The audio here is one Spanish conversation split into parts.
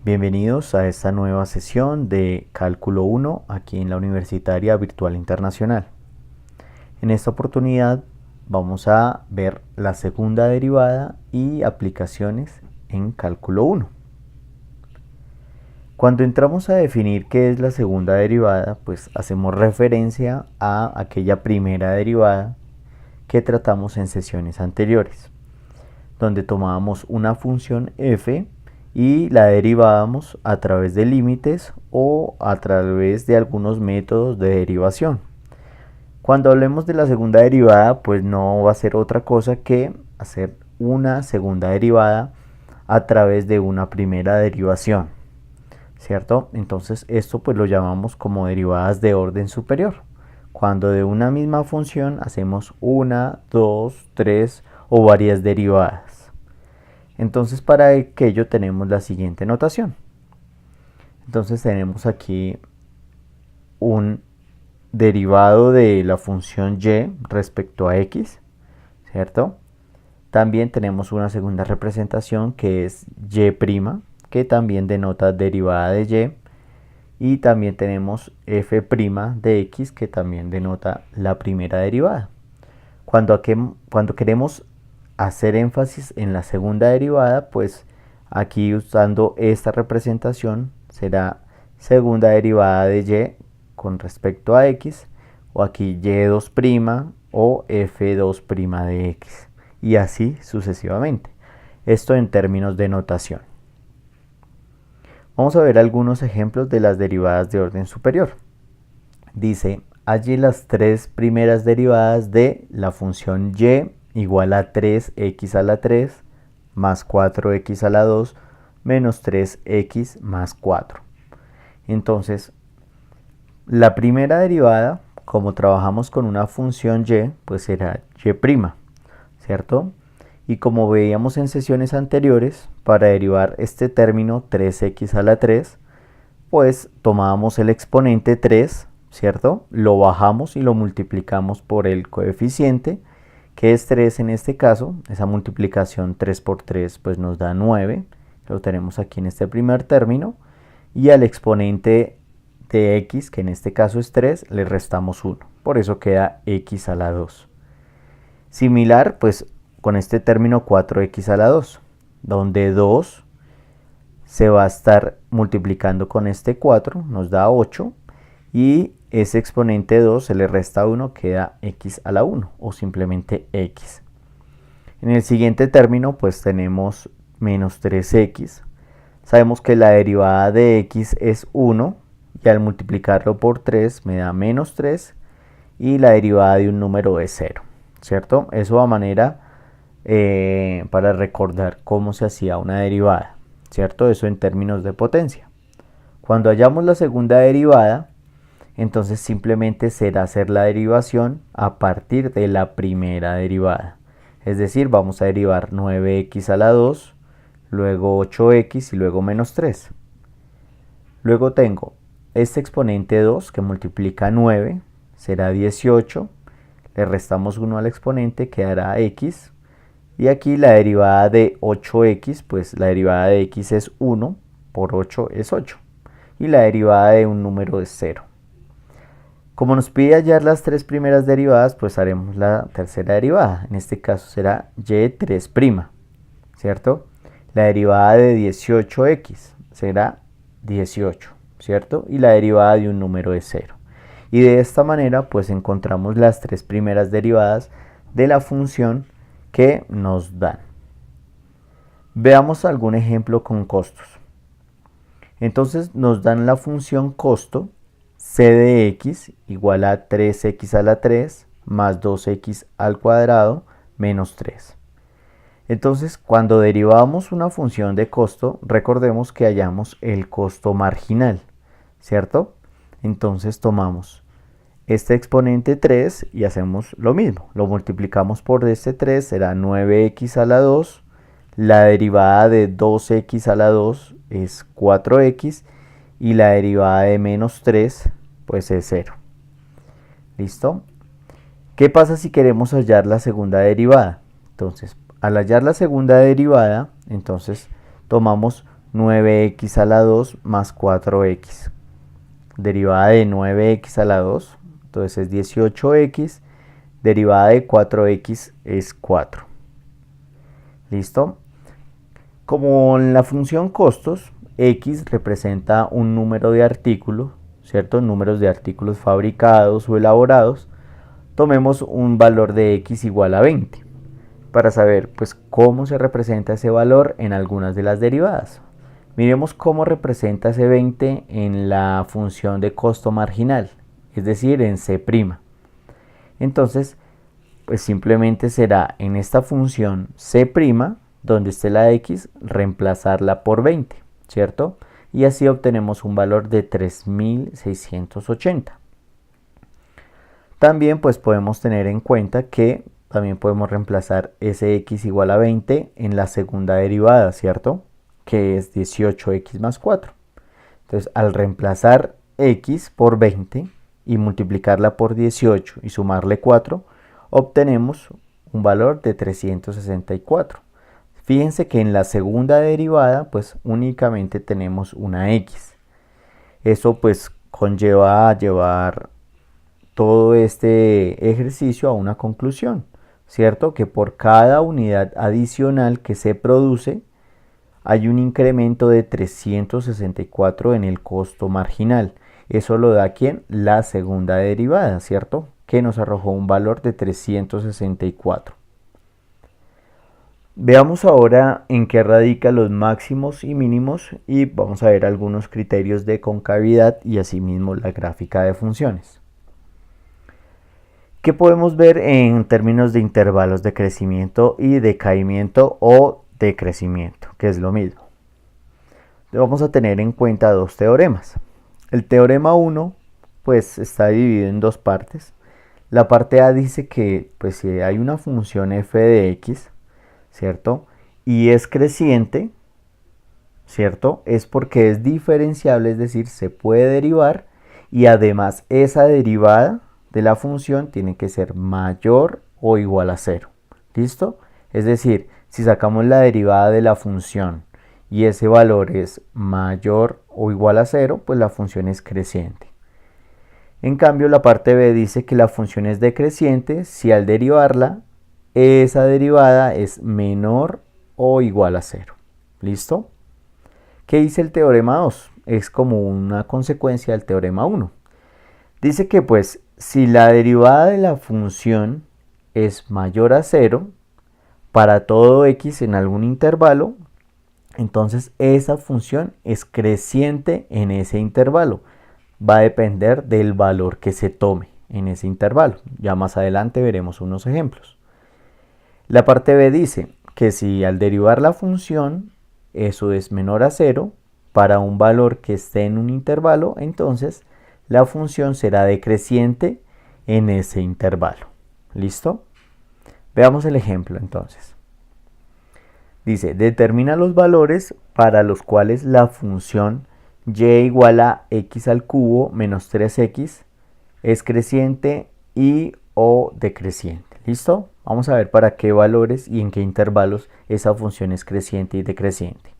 Bienvenidos a esta nueva sesión de Cálculo 1 aquí en la Universitaria Virtual Internacional. En esta oportunidad vamos a ver la segunda derivada y aplicaciones en Cálculo 1. Cuando entramos a definir qué es la segunda derivada, pues hacemos referencia a aquella primera derivada que tratamos en sesiones anteriores, donde tomábamos una función f y la derivábamos a través de límites o a través de algunos métodos de derivación. Cuando hablemos de la segunda derivada, pues no va a ser otra cosa que hacer una segunda derivada a través de una primera derivación, ¿cierto? Entonces esto pues lo llamamos como derivadas de orden superior. Cuando de una misma función hacemos una, dos, tres o varias derivadas. Entonces para aquello tenemos la siguiente notación. Entonces tenemos aquí un derivado de la función y respecto a x, ¿cierto? También tenemos una segunda representación que es y', que también denota derivada de y. Y también tenemos f' de x, que también denota la primera derivada. Cuando queremos hacer énfasis en la segunda derivada, pues aquí usando esta representación será segunda derivada de y con respecto a x, o aquí y2' o f2' de x, y así sucesivamente. Esto en términos de notación. Vamos a ver algunos ejemplos de las derivadas de orden superior. Dice, allí las tres primeras derivadas de la función y igual a 3x a la 3 más 4x a la 2 menos 3x más 4. Entonces, la primera derivada, como trabajamos con una función y, pues será y', ¿cierto? Y como veíamos en sesiones anteriores, para derivar este término 3x a la 3, pues tomábamos el exponente 3, ¿cierto? Lo bajamos y lo multiplicamos por el coeficiente, que es 3 en este caso. Esa multiplicación 3 por 3 pues nos da 9, lo tenemos aquí en este primer término, y al exponente de x, que en este caso es 3, le restamos 1, por eso queda x a la 2. Similar pues con este término 4x a la 2, donde 2 se va a estar multiplicando con este 4, nos da 8, y ese exponente 2 se le resta 1, queda x a la 1 o simplemente x. En el siguiente término pues tenemos menos 3x. Sabemos que la derivada de x es 1 y al multiplicarlo por 3 me da menos 3 y la derivada de un número es 0, ¿cierto? Eso a manera para recordar cómo se hacía una derivada, ¿cierto? Eso en términos de potencia. Cuando hallamos la segunda derivada, entonces simplemente será hacer la derivación a partir de la primera derivada. Es decir, vamos a derivar 9x a la 2, luego 8x y luego menos 3. Luego tengo este exponente 2 que multiplica 9, será 18, le restamos 1 al exponente, quedará x. Y aquí la derivada de 8x, pues la derivada de x es 1, por 8 es 8. Y la derivada de un número es 0. Como nos pide hallar las tres primeras derivadas, pues haremos la tercera derivada. En este caso será y', ¿cierto? La derivada de 18x será 18, ¿cierto? Y la derivada de un número es 0. Y de esta manera, pues encontramos las tres primeras derivadas de la función que nos dan. Veamos algún ejemplo con costos. Entonces nos dan la función costo c de x igual a 3x a la 3 más 2x al cuadrado menos 3. Entonces, cuando derivamos una función de costo, recordemos que hallamos el costo marginal, ¿cierto? Entonces tomamos este exponente 3 y hacemos lo mismo. Lo multiplicamos por este 3, será 9x a la 2. La derivada de 2x a la 2 es 4x. Y la derivada de menos 3 pues es 0. ¿Listo? ¿Qué pasa si queremos hallar la segunda derivada? Entonces, al hallar la segunda derivada, entonces tomamos 9x a la 2 más 4x. Derivada de 9x a la 2, entonces es 18x. Derivada de 4x es 4. ¿Listo? Como en la función costos, x representa un número de artículos, ¿cierto? Números de artículos fabricados o elaborados. Tomemos un valor de x igual a 20 para saber pues cómo se representa ese valor en algunas de las derivadas. Miremos cómo representa ese 20 en la función de costo marginal, es decir, en C'. Entonces, pues simplemente será en esta función C', donde esté la x, reemplazarla por 20, ¿cierto? Y así obtenemos un valor de 3680. También pues podemos tener en cuenta que también podemos reemplazar ese x igual a 20 en la segunda derivada, ¿cierto? Que es 18x más 4. Entonces, al reemplazar x por 20 y multiplicarla por 18 y sumarle 4, obtenemos un valor de 364. Fíjense que en la segunda derivada, pues únicamente tenemos una x. Eso pues conlleva a llevar todo este ejercicio a una conclusión, ¿cierto? Que por cada unidad adicional que se produce, hay un incremento de 364 en el costo marginal. Eso lo da ¿quién? La segunda derivada, ¿cierto? Que nos arrojó un valor de 364. Veamos ahora en qué radican los máximos y mínimos y vamos a ver algunos criterios de concavidad y asimismo la gráfica de funciones. ¿Qué podemos ver en términos de intervalos de crecimiento y decaimiento o decrecimiento, que es lo mismo? Vamos a tener en cuenta dos teoremas. El teorema 1 pues está dividido en dos partes. La parte A dice que pues si hay una función f de x, ¿cierto? Y es creciente, ¿cierto? Es porque es diferenciable, es decir, se puede derivar y además esa derivada de la función tiene que ser mayor o igual a 0. ¿Listo? Es decir, si sacamos la derivada de la función y ese valor es mayor o igual a 0, pues la función es creciente. En cambio, la parte B dice que la función es decreciente si al derivarla, esa derivada es menor o igual a 0. ¿Listo? ¿Qué dice el teorema 2? Es como una consecuencia del teorema 1. Dice que pues si la derivada de la función es mayor a 0, para todo x en algún intervalo, entonces esa función es creciente en ese intervalo. Va a depender del valor que se tome en ese intervalo. Ya más adelante veremos unos ejemplos. La parte B dice que si al derivar la función eso es menor a 0, para un valor que esté en un intervalo, entonces la función será decreciente en ese intervalo. ¿Listo? Veamos el ejemplo entonces. Dice, determina los valores para los cuales la función y igual a x al cubo menos 3x es creciente y o decreciente. ¿Listo? Vamos a ver para qué valores y en qué intervalos esa función es creciente y decreciente.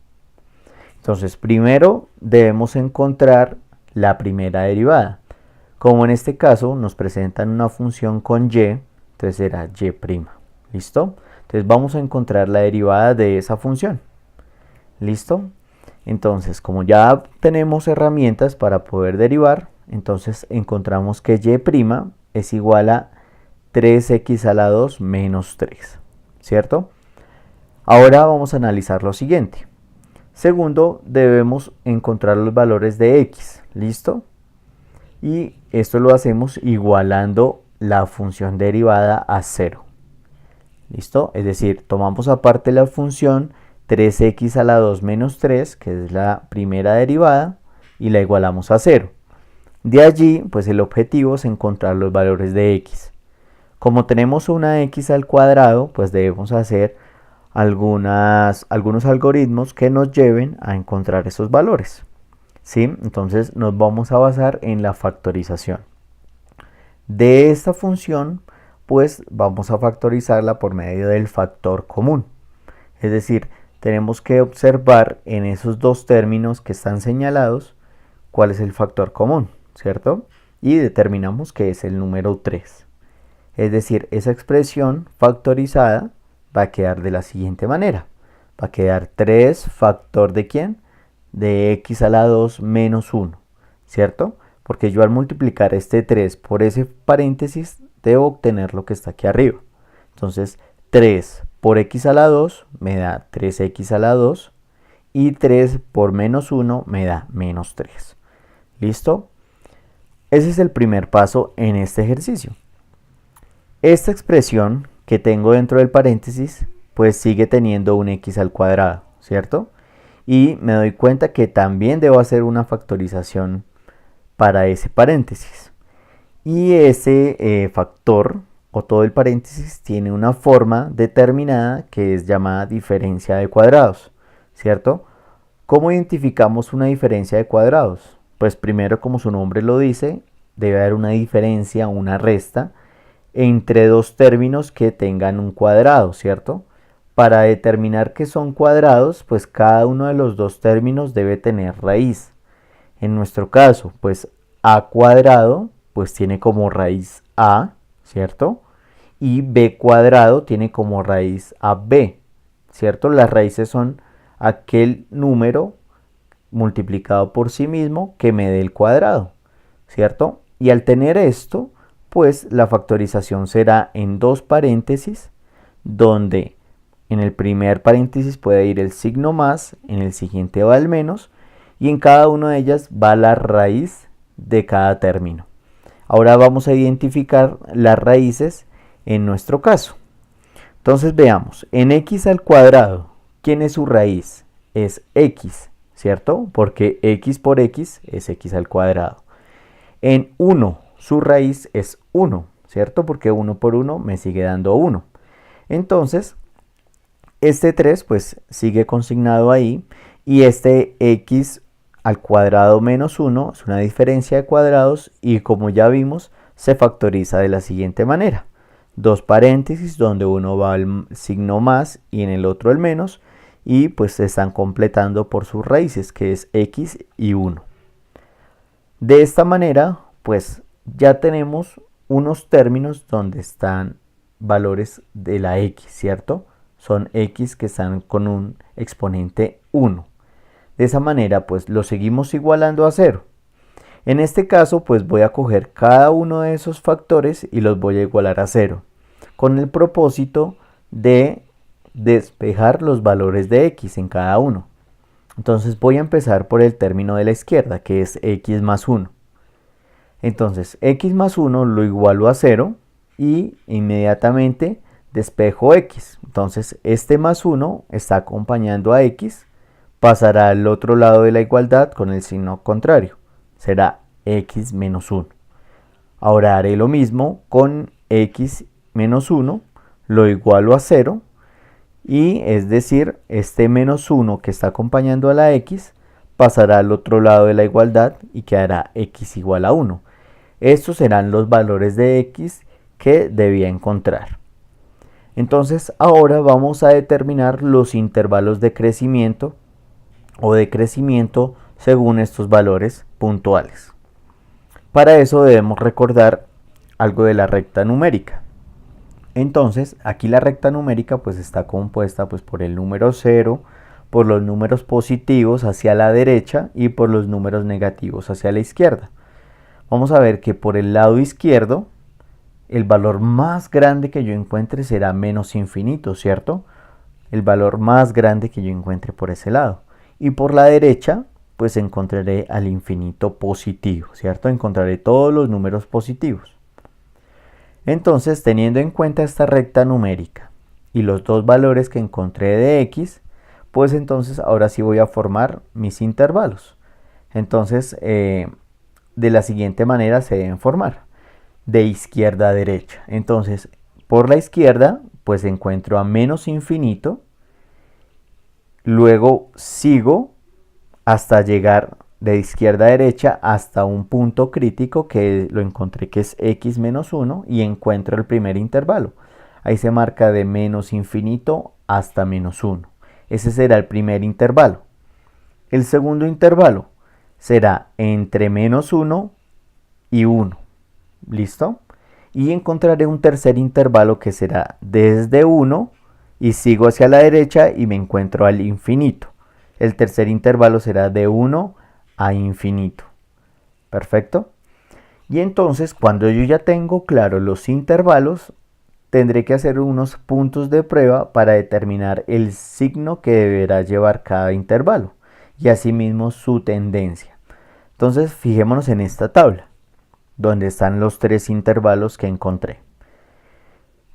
Entonces, primero debemos encontrar la primera derivada. Como en este caso nos presentan una función con y, entonces será y'. ¿Listo? Entonces vamos a encontrar la derivada de esa función. ¿Listo? Entonces, como ya tenemos herramientas para poder derivar, entonces encontramos que y' es igual a 3x a la 2 menos 3. ¿Cierto? Ahora vamos a analizar lo siguiente. Segundo, debemos encontrar los valores de x. ¿Listo? Y esto lo hacemos igualando la función derivada a 0. ¿Listo? Es decir, tomamos aparte la función 3x a la 2 menos 3, que es la primera derivada, y la igualamos a 0. De allí, pues el objetivo es encontrar los valores de x. Como tenemos una x al cuadrado, pues debemos hacer algunos algoritmos que nos lleven a encontrar esos valores. ¿Sí? Entonces nos vamos a basar en la factorización. De esta función, pues vamos a factorizarla por medio del factor común. Es decir, tenemos que observar en esos dos términos que están señalados cuál es el factor común, ¿cierto? Y determinamos que es el número 3. Es decir, esa expresión factorizada va a quedar de la siguiente manera. Va a quedar 3 factor de ¿quién? De x a la 2 menos 1, ¿cierto? Porque yo al multiplicar este 3 por ese paréntesis debo obtener lo que está aquí arriba. Entonces 3 por x a la 2 me da 3x a la 2 y 3 por menos 1 me da menos 3. ¿Listo? Ese es el primer paso en este ejercicio. Esta expresión que tengo dentro del paréntesis pues sigue teniendo un x al cuadrado, ¿cierto? Y me doy cuenta que también debo hacer una factorización para ese paréntesis. Y ese factor o todo el paréntesis tiene una forma determinada que es llamada diferencia de cuadrados, ¿cierto? ¿Cómo identificamos una diferencia de cuadrados? Pues primero, como su nombre lo dice, debe haber una diferencia, una resta, entre dos términos que tengan un cuadrado, ¿cierto? Para determinar que son cuadrados, pues cada uno de los dos términos debe tener raíz. En nuestro caso, pues a cuadrado, pues tiene como raíz a, ¿cierto? Y b cuadrado tiene como raíz a b, ¿cierto? Las raíces son aquel número multiplicado por sí mismo que me dé el cuadrado, ¿cierto? Y al tener esto, pues la factorización será en dos paréntesis, donde en el primer paréntesis puede ir el signo más, en el siguiente va el menos, y en cada una de ellas va la raíz de cada término. Ahora vamos a identificar las raíces en nuestro caso. Entonces veamos, en x al cuadrado, ¿quién es su raíz? Es x, ¿cierto? Porque x por x es x al cuadrado. En 1, su raíz es 1, ¿cierto? Porque 1 por 1 me sigue dando 1. Entonces, este 3 pues sigue consignado ahí y este x al cuadrado menos 1 es una diferencia de cuadrados y como ya vimos se factoriza de la siguiente manera. Dos paréntesis donde uno va al signo más y en el otro el menos y pues se están completando por sus raíces que es x y 1. De esta manera pues ya tenemos unos términos donde están valores de la x, ¿cierto? Son x que están con un exponente 1. De esa manera pues lo seguimos igualando a 0. En este caso pues voy a coger cada uno de esos factores y los voy a igualar a 0. Con el propósito de despejar los valores de x en cada uno. Entonces voy a empezar por el término de la izquierda que es x más 1. Entonces x más 1 lo igualo a 0 y inmediatamente despejo x. Entonces este más 1 está acompañando a x, pasará al otro lado de la igualdad con el signo contrario. Será x menos 1. Ahora haré lo mismo con x menos 1, lo igualo a 0 y es decir, este menos 1 que está acompañando a la x pasará al otro lado de la igualdad y quedará x igual a 1. Estos serán los valores de x que debía encontrar. Entonces ahora vamos a determinar los intervalos de crecimiento o decrecimiento según estos valores puntuales. Para eso debemos recordar algo de la recta numérica. Entonces aquí la recta numérica pues está compuesta pues por el número 0, por los números positivos hacia la derecha y por los números negativos hacia la izquierda. Vamos a ver que por el lado izquierdo el valor más grande que yo encuentre será menos infinito, ¿cierto? El valor más grande que yo encuentre por ese lado. Y por la derecha, pues encontraré al infinito positivo, ¿cierto? Encontraré todos los números positivos. Entonces, teniendo en cuenta esta recta numérica y los dos valores que encontré de x, pues entonces ahora sí voy a formar mis intervalos. Entonces, de la siguiente manera se deben formar, de izquierda a derecha. Entonces, por la izquierda, pues encuentro a menos infinito. Luego sigo hasta llegar de izquierda a derecha hasta un punto crítico que lo encontré que es x menos 1 y encuentro el primer intervalo. Ahí se marca de menos infinito hasta menos 1. Ese será el primer intervalo. El segundo intervalo será entre menos 1 y 1. ¿Listo? Y encontraré un tercer intervalo que será desde 1 y sigo hacia la derecha y me encuentro al infinito. El tercer intervalo será de 1 a infinito. Perfecto. Y entonces, cuando yo ya tengo claro los intervalos, tendré que hacer unos puntos de prueba para determinar el signo que deberá llevar cada intervalo y asimismo su tendencia. Entonces, fijémonos en esta tabla, donde están los tres intervalos que encontré.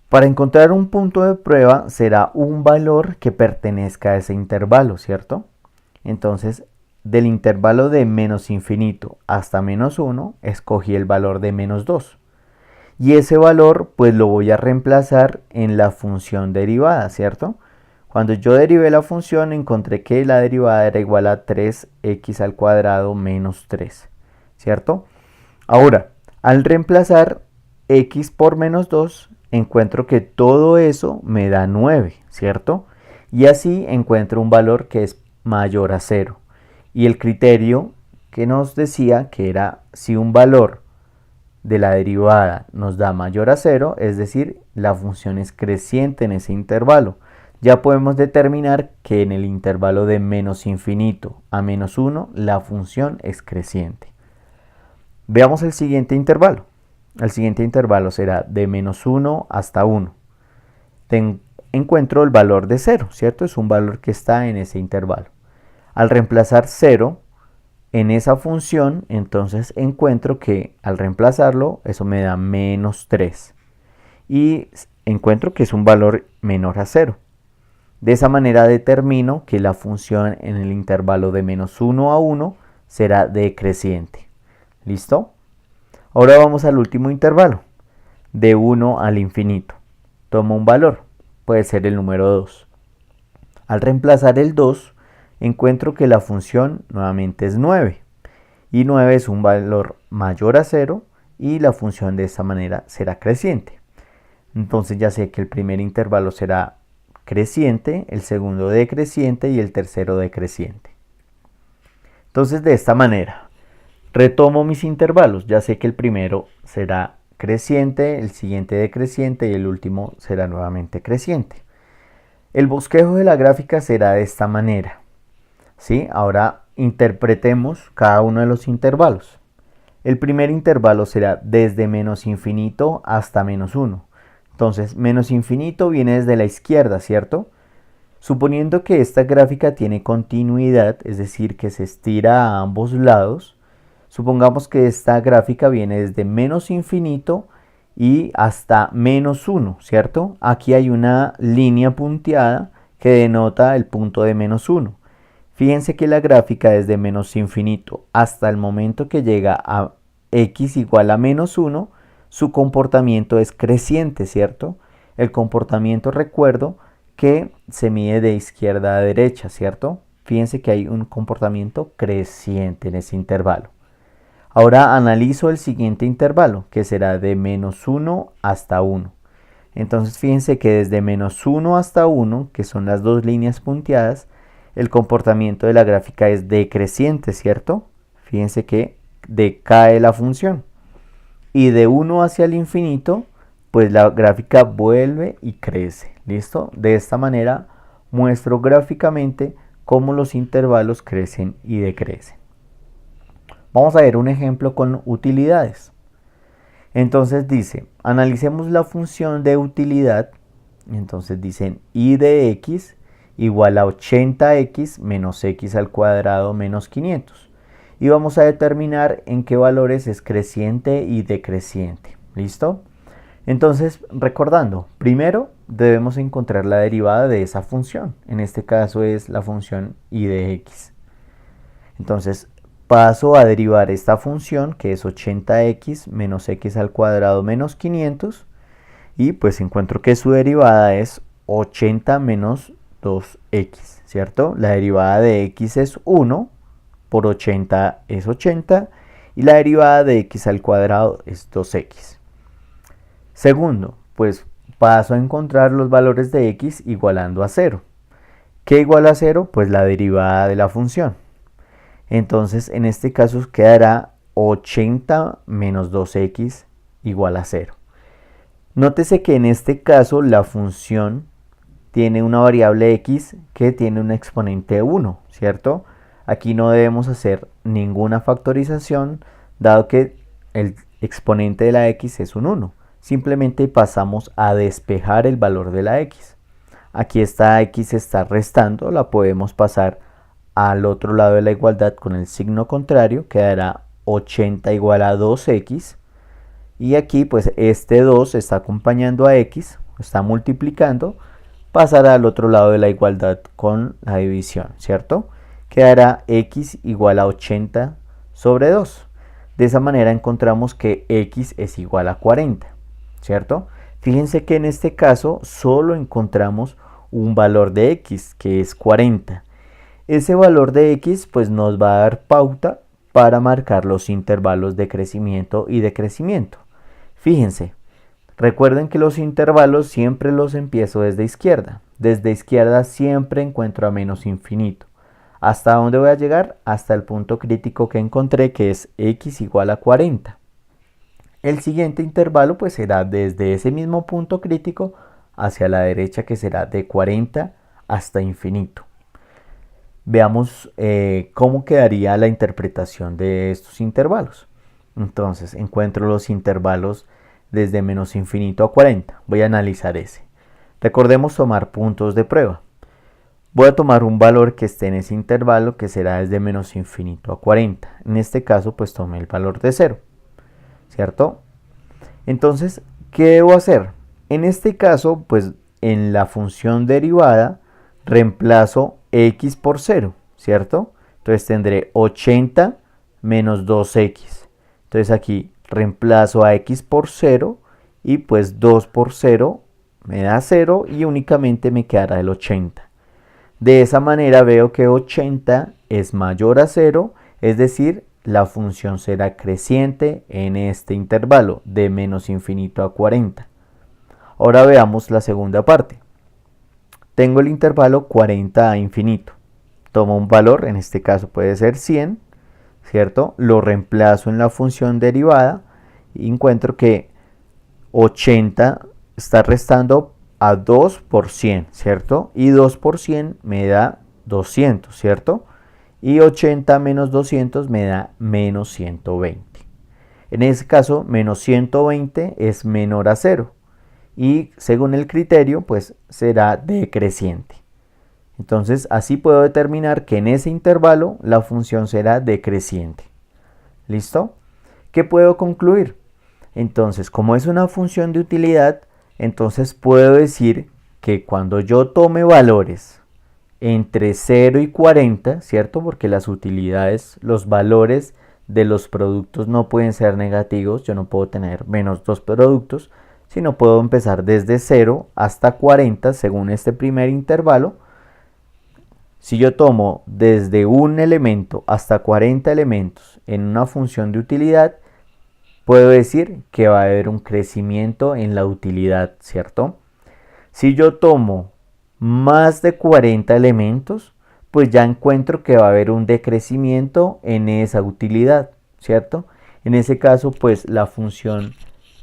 Para encontrar un punto de prueba será un valor que pertenezca a ese intervalo, ¿cierto? Entonces, del intervalo de menos infinito hasta menos 1, escogí el valor de menos 2. Y ese valor, pues lo voy a reemplazar en la función derivada, ¿cierto? Cuando yo derivé la función, encontré que la derivada era igual a 3x al cuadrado menos 3, ¿cierto? Ahora, al reemplazar x por menos 2, encuentro que todo eso me da 9, ¿cierto? Y así encuentro un valor que es mayor a 0. Y el criterio que nos decía que era si un valor de la derivada nos da mayor a 0, es decir, la función es creciente en ese intervalo. Ya podemos determinar que en el intervalo de menos infinito a menos 1, la función es creciente. Veamos el siguiente intervalo. El siguiente intervalo será de menos 1 hasta 1. Encuentro el valor de 0, ¿cierto? Es un valor que está en ese intervalo. Al reemplazar 0 en esa función, entonces encuentro que al reemplazarlo, eso me da menos 3. Y encuentro que es un valor menor a 0. De esa manera determino que la función en el intervalo de menos 1 a 1 será decreciente. ¿Listo? Ahora vamos al último intervalo, de 1 al infinito. Tomo un valor, puede ser el número 2. Al reemplazar el 2, encuentro que la función nuevamente es 9. Y 9 es un valor mayor a 0 y la función de esta manera será creciente. Entonces ya sé que el primer intervalo será creciente, el segundo decreciente y el tercero decreciente. Entonces de esta manera retomo mis intervalos. Ya sé que el primero será creciente, el siguiente decreciente y el último será nuevamente creciente. El bosquejo de la gráfica será de esta manera. ¿Sí? Ahora interpretemos cada uno de los intervalos. El primer intervalo será desde menos infinito hasta menos 1. Entonces, menos infinito viene desde la izquierda, ¿cierto? Suponiendo que esta gráfica tiene continuidad, es decir, que se estira a ambos lados, supongamos que esta gráfica viene desde menos infinito y hasta menos 1, ¿cierto? Aquí hay una línea punteada que denota el punto de menos 1. Fíjense que la gráfica desde menos infinito hasta el momento que llega a x igual a menos 1, su comportamiento es creciente, ¿cierto? El comportamiento, recuerdo, que se mide de izquierda a derecha, ¿cierto? Fíjense que hay un comportamiento creciente en ese intervalo. Ahora analizo el siguiente intervalo, que será de menos 1 hasta 1. Entonces fíjense que desde menos 1 hasta 1, que son las dos líneas punteadas, el comportamiento de la gráfica es decreciente, ¿cierto? Fíjense que decae la función. Y de 1 hacia el infinito, pues la gráfica vuelve y crece. ¿Listo? De esta manera muestro gráficamente cómo los intervalos crecen y decrecen. Vamos a ver un ejemplo con utilidades. Entonces dice, analicemos la función de utilidad. Entonces dicen y de x igual a 80x menos x al cuadrado menos 500. Y vamos a determinar en qué valores es creciente y decreciente. ¿Listo? Entonces, recordando, primero debemos encontrar la derivada de esa función. En este caso es la función y de x. Entonces, paso a derivar esta función que es 80x menos x al cuadrado menos 500. Y pues encuentro que su derivada es 80 menos 2x, ¿cierto? La derivada de x es 1. Por 80 es 80 y la derivada de x al cuadrado es 2x. Segundo, pues paso a encontrar los valores de x igualando a 0. ¿Qué igual a 0? Pues la derivada de la función. Entonces en este caso quedará 80 menos 2x igual a 0. Nótese que en este caso la función tiene una variable x que tiene un exponente 1, ¿cierto? Aquí no debemos hacer ninguna factorización, dado que el exponente de la x es un 1. Simplemente pasamos a despejar el valor de la x. Aquí esta x está restando, la podemos pasar al otro lado de la igualdad con el signo contrario, quedará 80 igual a 2x. Y aquí pues este 2 está acompañando a x, está multiplicando, pasará al otro lado de la igualdad con la división, ¿cierto? Quedará x igual a 80 sobre 2. De esa manera encontramos que x es igual a 40, ¿cierto? Fíjense que en este caso solo encontramos un valor de x, que es 40. Ese valor de x pues nos va a dar pauta para marcar los intervalos de crecimiento y decrecimiento. Fíjense, recuerden que los intervalos siempre los empiezo desde izquierda. Desde izquierda siempre encuentro a menos infinito. ¿Hasta dónde voy a llegar? Hasta el punto crítico que encontré, que es x igual a 40. El siguiente intervalo pues será desde ese mismo punto crítico hacia la derecha, que será de 40 hasta infinito. Veamos cómo quedaría la interpretación de estos intervalos. Entonces encuentro los intervalos desde menos infinito a 40. Voy a analizar ese. Recordemos tomar puntos de prueba. Voy a tomar un valor que esté en ese intervalo, que será desde menos infinito a 40. En este caso pues tomé el valor de 0, ¿cierto? Entonces, ¿qué debo hacer? En este caso pues en la función derivada reemplazo x por 0, ¿cierto? Entonces tendré 80 menos 2x. Entonces aquí reemplazo a x por 0 y pues 2 por 0 me da 0 y únicamente me quedará el 80. De esa manera veo que 80 es mayor a 0, es decir, la función será creciente en este intervalo de menos infinito a 40. Ahora veamos la segunda parte. Tengo el intervalo 40 a infinito. Tomo un valor, en este caso puede ser 100, ¿cierto? Lo reemplazo en la función derivada y encuentro que 80 está restando a 2 por 100, ¿cierto? Y 2 por 100 me da 200, ¿cierto? Y 80 menos 200 me da menos 120. En ese caso, menos 120 es menor a 0. Y según el criterio, pues será decreciente. Entonces, así puedo determinar que en ese intervalo la función será decreciente. ¿Listo? ¿Qué puedo concluir? Entonces, como es una función de utilidad, entonces puedo decir que cuando yo tome valores entre 0 y 40, ¿cierto? Porque las utilidades, los valores de los productos no pueden ser negativos. Yo no puedo tener menos 2 productos, sino puedo empezar desde 0 hasta 40 según este primer intervalo. Si yo tomo desde un elemento hasta 40 elementos en una función de utilidad, puedo decir que va a haber un crecimiento en la utilidad, ¿cierto? Si yo tomo más de 40 elementos, pues ya encuentro que va a haber un decrecimiento en esa utilidad, ¿cierto? En ese caso, pues la función,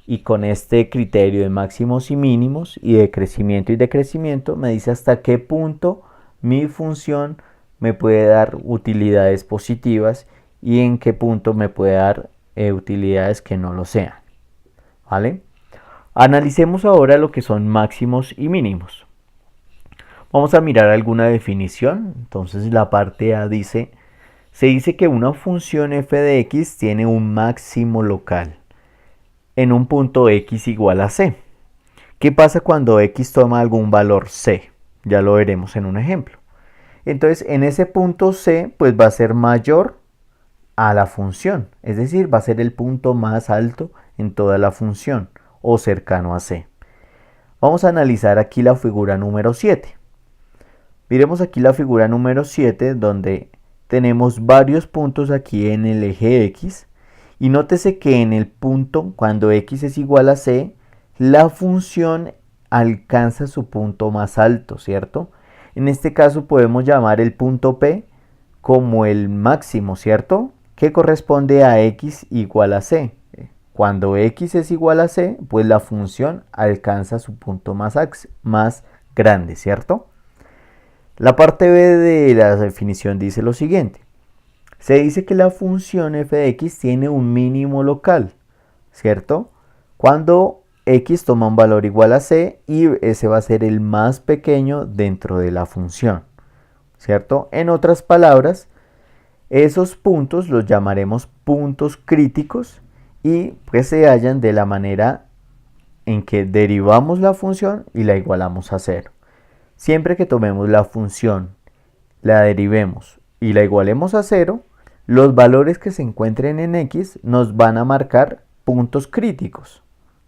y con este criterio de máximos y mínimos y de crecimiento y decrecimiento, me dice hasta qué punto mi función me puede dar utilidades positivas y en qué punto me puede dar utilidades que no lo sean, ¿vale? Analicemos ahora lo que son máximos y mínimos. Vamos a mirar alguna definición. Entonces la parte A dice, se dice que una función f de x tiene un máximo local en un punto x igual a c. ¿Qué pasa cuando x toma algún valor c? Ya lo veremos en un ejemplo. Entonces en ese punto c pues va a ser mayor a la función, es decir, va a ser el punto más alto en toda la función o cercano a c. Vamos a analizar aquí la figura número 7. Miremos aquí la figura número 7 donde tenemos varios puntos aquí en el eje x. Y nótese que en el punto, cuando x es igual a c, la función alcanza su punto más alto, ¿cierto? En este caso podemos llamar el punto P como el máximo, ¿cierto? Que corresponde a x igual a c. Cuando x es igual a c, pues la función alcanza su punto más grande, ¿cierto? La parte B de la definición dice lo siguiente. Se dice que la función f de x tiene un mínimo local, ¿cierto? Cuando x toma un valor igual a c y ese va a ser el más pequeño dentro de la función, ¿cierto? En otras palabras, esos puntos los llamaremos puntos críticos y pues se hallan de la manera en que derivamos la función y la igualamos a cero. Siempre que tomemos la función, la derivemos y la igualemos a cero, los valores que se encuentren en x nos van a marcar puntos críticos.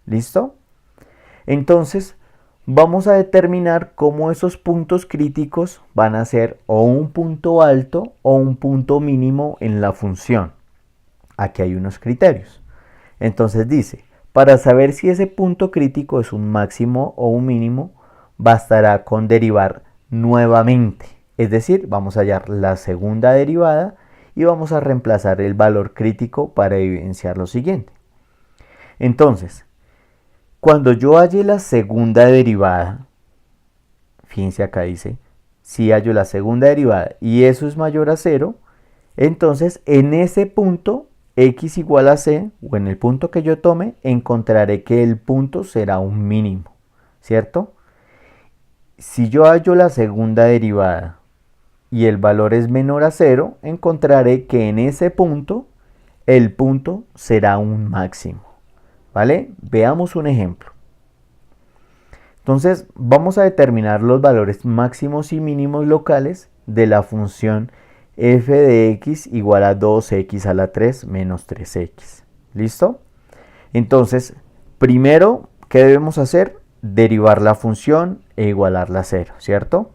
¿Listo? Entonces, vamos a determinar cómo esos puntos críticos van a ser o un punto alto o un punto mínimo en la función. Aquí hay unos criterios. Entonces dice, para saber si ese punto crítico es un máximo o un mínimo, bastará con derivar nuevamente. Es decir, vamos a hallar la segunda derivada y vamos a reemplazar el valor crítico para evidenciar lo siguiente. Entonces, cuando yo halle la segunda derivada, fíjense acá dice, si hallo la segunda derivada y eso es mayor a 0, entonces en ese punto x igual a c, o en el punto que yo tome, encontraré que el punto será un mínimo, ¿cierto? Si yo hallo la segunda derivada y el valor es menor a 0, encontraré que en ese punto el punto será un máximo. ¿Vale? Veamos un ejemplo. Entonces vamos a determinar los valores máximos y mínimos locales de la función f de x igual a 2x a la 3 menos 3x. ¿Listo? Entonces, primero, ¿qué debemos hacer? Derivar la función e igualarla a 0, ¿cierto?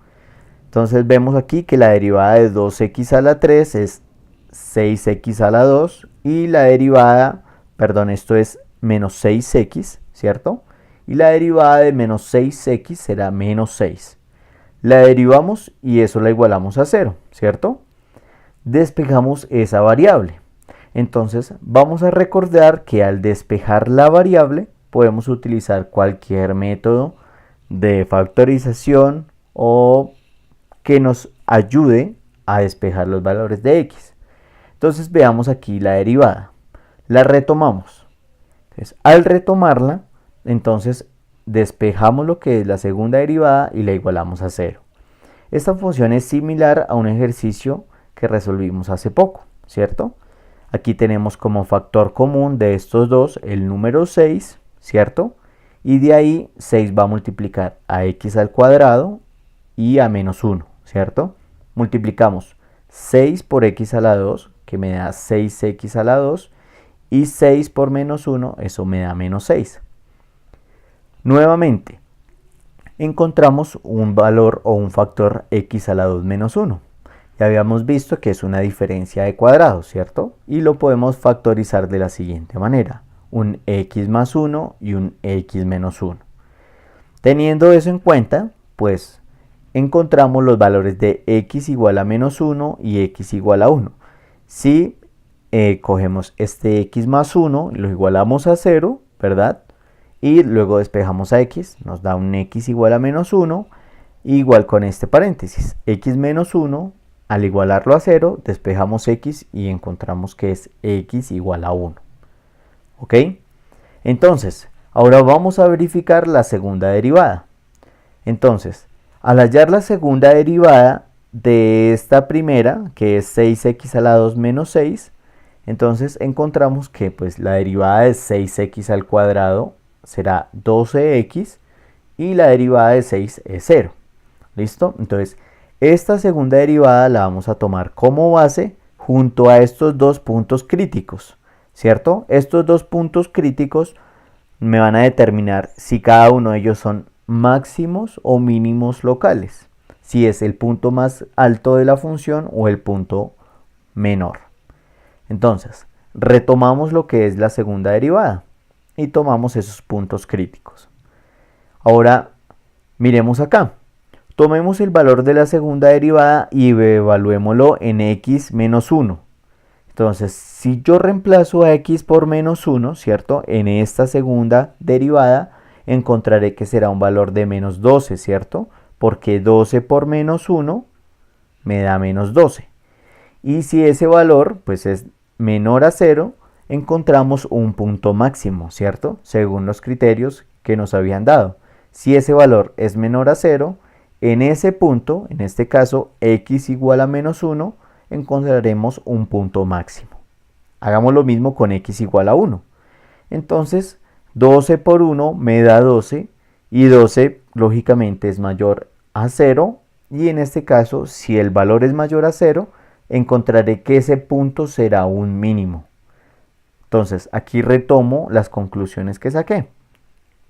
Entonces vemos aquí que la derivada de 2x a la 3 es 6x a la 2 y la derivada, perdón, esto es menos 6x, ¿cierto? Y la derivada de menos 6x será menos 6. La derivamos y eso la igualamos a 0, ¿cierto? Despejamos esa variable. Entonces vamos a recordar que al despejar la variable podemos utilizar cualquier método de factorización o que nos ayude a despejar los valores de x. Entonces veamos aquí la derivada. La retomamos. Entonces, al retomarla, entonces despejamos lo que es la segunda derivada y la igualamos a 0. Esta función es similar a un ejercicio que resolvimos hace poco, ¿cierto? Aquí tenemos como factor común de estos dos el número 6, ¿cierto? Y de ahí 6 va a multiplicar a x al cuadrado y a menos 1, ¿cierto? Multiplicamos 6 por x a la 2, que me da 6x a la 2, y 6 por menos 1, eso me da menos 6. Nuevamente, encontramos un valor o un factor x a la 2 menos 1. Ya habíamos visto que es una diferencia de cuadrados, ¿cierto? Y lo podemos factorizar de la siguiente manera. Un x más 1 y un x menos 1. Teniendo eso en cuenta, pues encontramos los valores de x igual a menos 1 y x igual a 1. Si cogemos este x más 1 y lo igualamos a 0, ¿verdad? Y luego despejamos a x, nos da un x igual a menos 1, igual con este paréntesis, x menos 1, al igualarlo a 0, despejamos x y encontramos que es x igual a 1. ¿Ok? Entonces, ahora vamos a verificar la segunda derivada. Entonces, al hallar la segunda derivada de esta primera, que es 6x a la 2 menos 6, entonces encontramos que pues, la derivada de 6x al cuadrado será 12x y la derivada de 6 es 0. ¿Listo? Entonces, esta segunda derivada la vamos a tomar como base junto a estos dos puntos críticos, ¿cierto? Estos dos puntos críticos me van a determinar si cada uno de ellos son máximos o mínimos locales, si es el punto más alto de la función o el punto menor. Entonces, retomamos lo que es la segunda derivada y tomamos esos puntos críticos. Ahora, miremos acá. Tomemos el valor de la segunda derivada y evaluémoslo en x menos 1. Entonces, si yo reemplazo a x por menos 1, ¿cierto? En esta segunda derivada encontraré que será un valor de menos 12, ¿cierto? Porque 12 por menos 1 me da menos 12. Y si ese valor pues es menor a 0, encontramos un punto máximo, ¿cierto? Según los criterios que nos habían dado. Si ese valor es menor a 0, en ese punto, en este caso x igual a menos 1, encontraremos un punto máximo. Hagamos lo mismo con x igual a 1. Entonces, 12 por 1 me da 12 y 12 lógicamente es mayor a 0 y en este caso, si el valor es mayor a 0, encontraré que ese punto será un mínimo. Entonces, aquí retomo las conclusiones que saqué.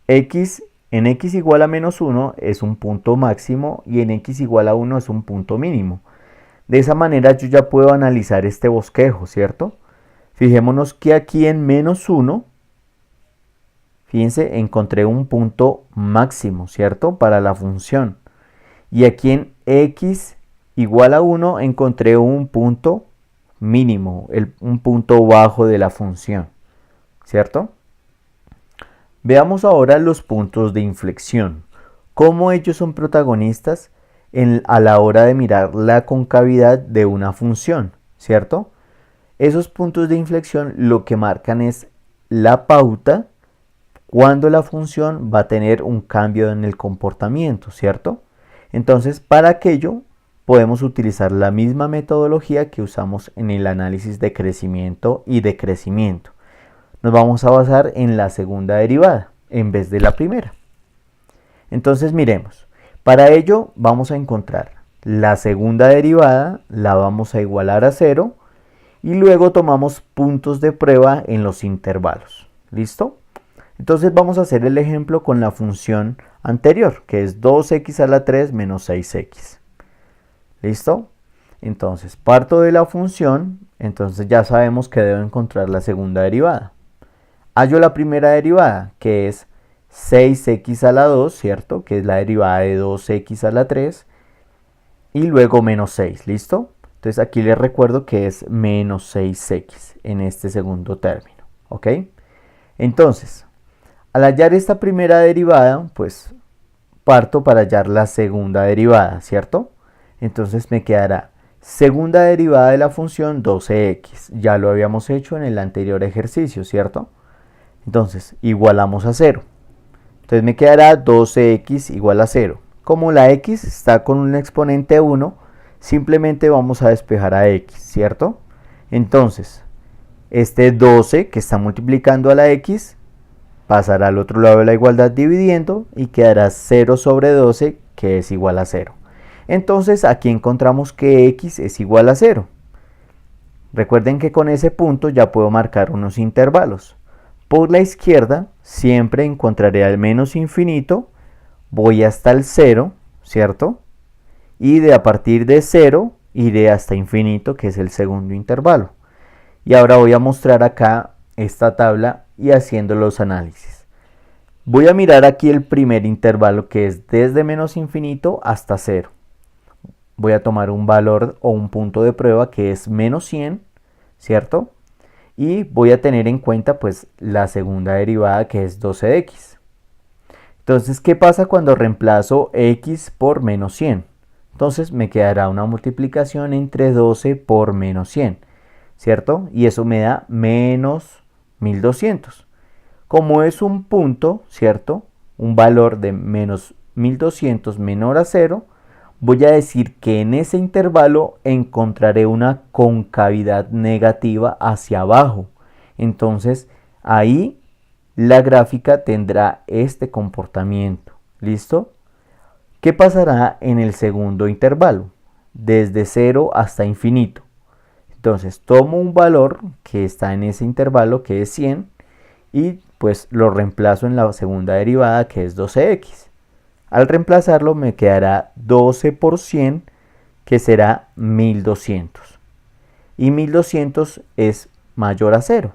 En x igual a menos 1 es un punto máximo y en x igual a 1 es un punto mínimo. De esa manera yo ya puedo analizar este bosquejo, ¿cierto? Fijémonos que aquí en menos 1, fíjense, encontré un punto máximo, ¿cierto? Para la función. Y aquí en x igual a 1 encontré un punto mínimo, un punto bajo de la función, ¿cierto? Veamos ahora los puntos de inflexión. ¿Cómo ellos son protagonistas a la hora de mirar la concavidad de una función, ¿cierto? Esos puntos de inflexión lo que marcan es la pauta cuando la función va a tener un cambio en el comportamiento, ¿cierto? Entonces, para aquello podemos utilizar la misma metodología que usamos en el análisis de crecimiento y decrecimiento. Nos vamos a basar en la segunda derivada en vez de la primera. Entonces miremos, para ello vamos a encontrar la segunda derivada, la vamos a igualar a 0 y luego tomamos puntos de prueba en los intervalos. ¿Listo? Entonces vamos a hacer el ejemplo con la función anterior, que es 2x a la 3 menos 6x. ¿Listo? Entonces parto de la función, entonces ya sabemos que debo encontrar la segunda derivada. Hallo la primera derivada, que es 6x a la 2, ¿cierto? Que es la derivada de 2x a la 3. Y luego menos 6, ¿listo? Entonces aquí les recuerdo que es menos 6x en este segundo término, ¿ok? Entonces, al hallar esta primera derivada, pues parto para hallar la segunda derivada, ¿cierto? Entonces me quedará segunda derivada de la función 12x. Ya lo habíamos hecho en el anterior ejercicio, ¿cierto? Entonces, igualamos a 0. Entonces me quedará 12x igual a 0. Como la x está con un exponente 1, simplemente vamos a despejar a x, ¿cierto? Entonces, este 12 que está multiplicando a la x pasará al otro lado de la igualdad dividiendo y quedará 0 sobre 12 que es igual a 0. Entonces aquí encontramos que x es igual a 0. Recuerden que con ese punto ya puedo marcar unos intervalos. Por la izquierda siempre encontraré al menos infinito, voy hasta el 0, ¿cierto? Y a partir de 0 iré hasta infinito, que es el segundo intervalo. Y ahora voy a mostrar acá esta tabla y haciendo los análisis. Voy a mirar aquí el primer intervalo que es desde menos infinito hasta 0. Voy a tomar un valor o un punto de prueba que es menos 100, ¿cierto? Y voy a tener en cuenta pues la segunda derivada que es 12x. Entonces, ¿qué pasa cuando reemplazo x por menos 100? Entonces me quedará una multiplicación entre 12 por menos 100, ¿cierto? Y eso me da menos 1200. Como es un punto, ¿cierto? Un valor de menos 1200 menor a 0, voy a decir que en ese intervalo encontraré una concavidad negativa hacia abajo. Entonces ahí la gráfica tendrá este comportamiento. ¿Listo? ¿Qué pasará en el segundo intervalo? Desde 0 hasta infinito. Entonces tomo un valor que está en ese intervalo que es 100 y pues lo reemplazo en la segunda derivada que es 12x. Al reemplazarlo me quedará 12 por 100 que será 1200. Y 1200 es mayor a 0.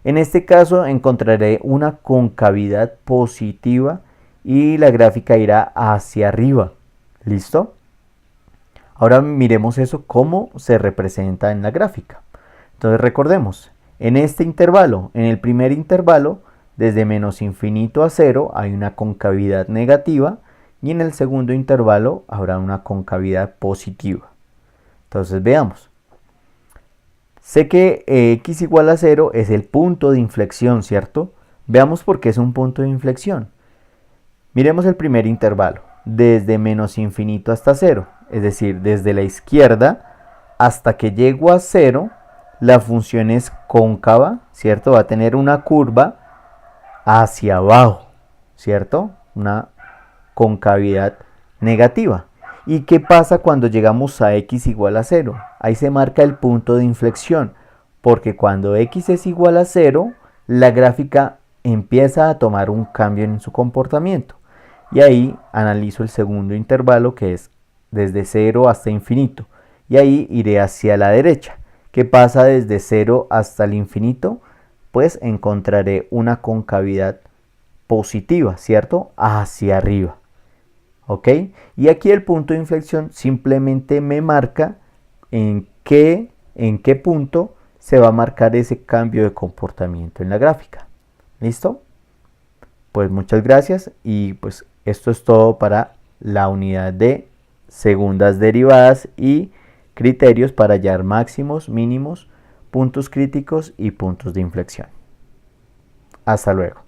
En este caso encontraré una concavidad positiva y la gráfica irá hacia arriba. ¿Listo? Ahora miremos eso cómo se representa en la gráfica. Entonces recordemos, en este intervalo, en el primer intervalo, desde menos infinito a 0 hay una concavidad negativa y en el segundo intervalo habrá una concavidad positiva. Entonces veamos. Sé que x igual a 0 es el punto de inflexión, ¿cierto? Veamos por qué es un punto de inflexión. Miremos el primer intervalo, desde menos infinito hasta 0, es decir, desde la izquierda hasta que llego a 0, la función es cóncava, ¿cierto? Va a tener una curva hacia abajo, ¿cierto? Una concavidad negativa. ¿Y qué pasa cuando llegamos a x igual a 0? Ahí se marca el punto de inflexión, porque cuando x es igual a 0, la gráfica empieza a tomar un cambio en su comportamiento. Y ahí analizo el segundo intervalo, que es desde 0 hasta infinito. Y ahí iré hacia la derecha. ¿Qué pasa desde 0 hasta el infinito? Pues encontraré una concavidad positiva, ¿cierto? Hacia arriba. ¿Ok? Y aquí el punto de inflexión simplemente me marca en qué punto se va a marcar ese cambio de comportamiento en la gráfica. ¿Listo? Pues muchas gracias y pues esto es todo para la unidad de segundas derivadas y criterios para hallar máximos, mínimos, puntos críticos y puntos de inflexión. Hasta luego.